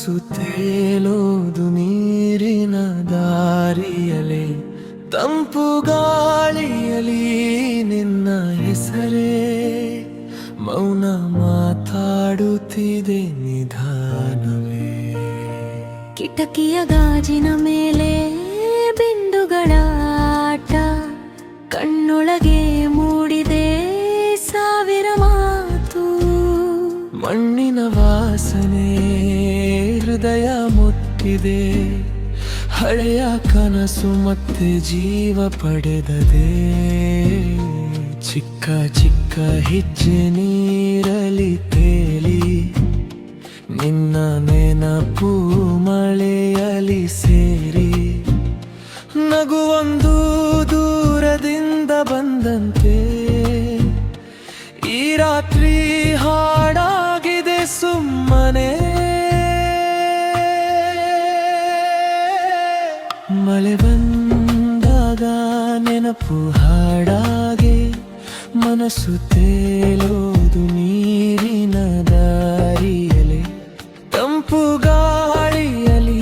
ಮನಸ್ಸು ತೇಲೋದು ನೀರಿನ ದಾರಿಯಲೇ, ತಂಪು ಗಾಳಿಯಲಿ ನಿನ್ನ ಹೆಸರೇ, ಮೌನ ಮಾತಾಡುತ್ತಿದೆ ನಿಧಾನವೇ. ಕಿಟಕಿಯ ಗಾಜಿನ ಮೇಲೆ ಬಿಂದುಗಳ ಆಟ, ಕಣ್ಣೊಳಗೆ ಮೂಡಿದೆ ಸಾವಿರ ಮಾತು. ಮಣ್ಣಿನ ವಾಸನೆ ಹೃದಯ ಮುಟ್ಟಿದೆ, ಹಳೆಯ ಕನಸು ಮತ್ತೆ ಜೀವ ಪಡೆದದೆ. ಚಿಕ್ಕ ಚಿಕ್ಕ ಹೆಜ್ಜೆ ನೀರಲಿ ತೇಲಿ, ನಿನ್ನ ನೆನಪು ಮಳೆಯಲಿ ಸೇರಿ, ನಗುವೊಂದು ದೂರದಿಂದ ಬಂದಂತೆ, ಈ ರಾತ್ರಿ ಹಾಡಾಗಿದೆ ಸುಮ್ಮನೆ. ಮಳೆ ಬಂದಾಗ ನೆನಪು ಹಾಡಾಗೆ, ಮನಸ್ಸು ತೇಲೋದು ನೀರಿನ ದಾರಿಯಲೇ, ತಂಪು ಗಾಳಿಯಲಿ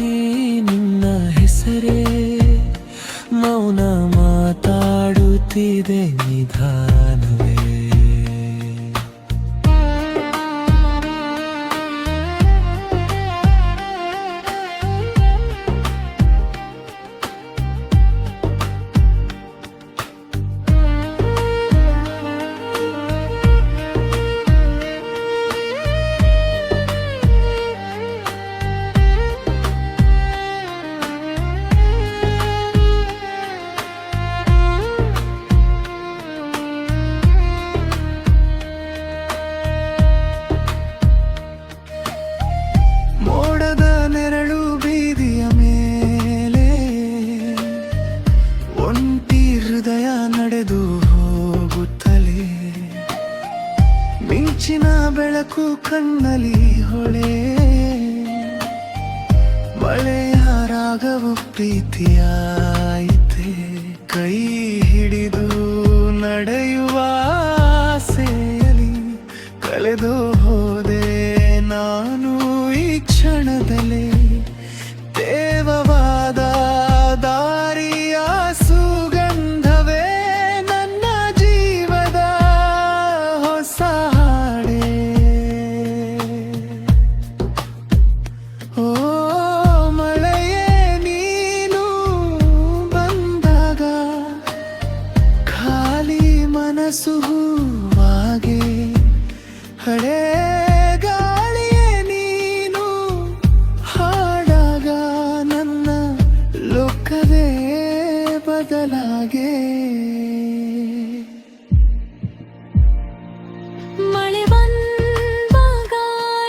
ನಿನ್ನ ಹೆಸರೇ, ಮೌನ ಮಾತಾಡುತ್ತಿದೆ ನಿಧಾನವೇ. ಮೋಡದ ನೆರಳು ಬೀದಿಯ ಮೇಲೆ, ಒಂಟಿ ಹೃದಯ ನಡೆದು ಹೋಗುತ್ತಲೇ, ಮಿಂಚಿನ ಬೆಳಕು ಕಣ್ಣಲ್ಲಿ ಹೊಳೆ, ಮಳೆಯ ರಾಗವು ಪ್ರೀತಿಯಾಯಿತೆ, ಕೈ ಹಿಡಿದು ನಡೆಯುವ ಆಸೆಯಲಿ ಕಳೆದು ಹೋದೆ ನಾನು ಈ ಕ್ಷಣದಲ್ಲೇ. ತೇವವಾದ ದಾರಿಯ ಸುಗಂಧವೇ ನನ್ನ ಜೀವದ ಹೊಸ ಹಾಡೆ. ಓ ಮಳೆಯೇ ನೀನು ಬಂದಾಗ, ಖಾಲಿ ಮನಸ್ಸು ಹೂವಾಗೆ, ಹಳೆ ಗಾಳಿಯೇ ನೀನು ಹಾಡಾಗ, ನನ್ನ ಲೋಕವೇ ಬದಲಾಗೆ. ಮಳೆ ಬಂದಾಗ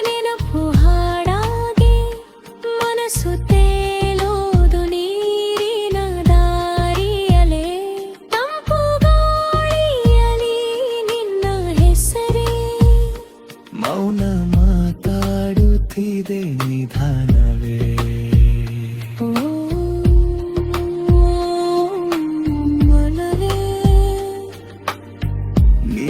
ನೆನಪು ಹಾಡಾಗೆ, ಮನಸ್ಸು ತೇಲೋದು ನೀರಿನ ದಾರಿಯಲೇ, ತಂಪು ಗಾಳಿಯಲಿ ನಿನ್ನ ಹೆಸರೇ, ಮೌನ ಮಾತಾಡುತ್ತಿದೆ ನಿಧಾನವೇ. ಮನವೇ ನೀ